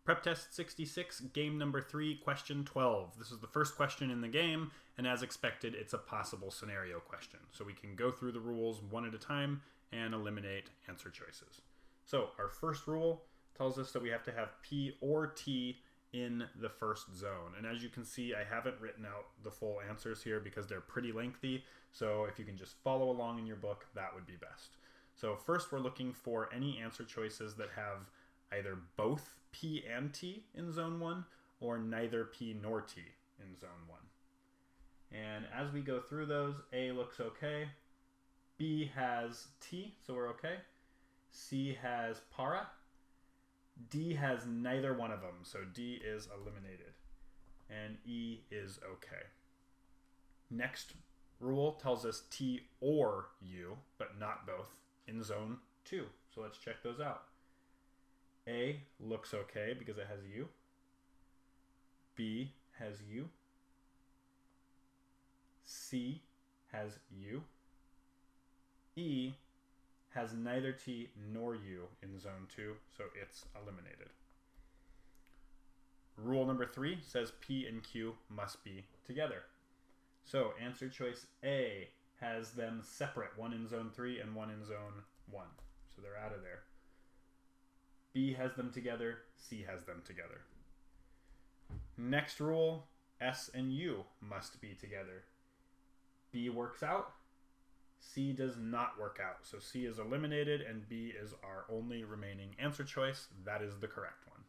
Prep Test 66, game number 3, question 12. This is the first question in the game, and as expected, it's a possible scenario question. So we can go through the rules one at a time and eliminate answer choices. So our first rule tells us that we have to have P or T in the first zone. And as you can see, I haven't written out the full answers here because they're pretty lengthy. So if you can just follow along in your book, that would be best. So first we're looking for any answer choices that have either both P and T in zone 1 or neither P nor T in zone 1. And as we go through those, A looks okay, B has T, so we're okay, C has para, D has neither one of them, so D is eliminated, and E is okay. Next rule tells us T or U, but not both, in zone 2, so let's check those out. A looks okay because it has U. B has U. C has U. E has neither T nor U in zone 2, so it's eliminated. Rule number 3 says P and Q must be together. So answer choice A has them separate, one in zone 3 and one in zone 1. So they're out of there. B has them together, C has them together. Next rule, S and U must be together. B works out, C does not work out. So C is eliminated and B is our only remaining answer choice. That is the correct one.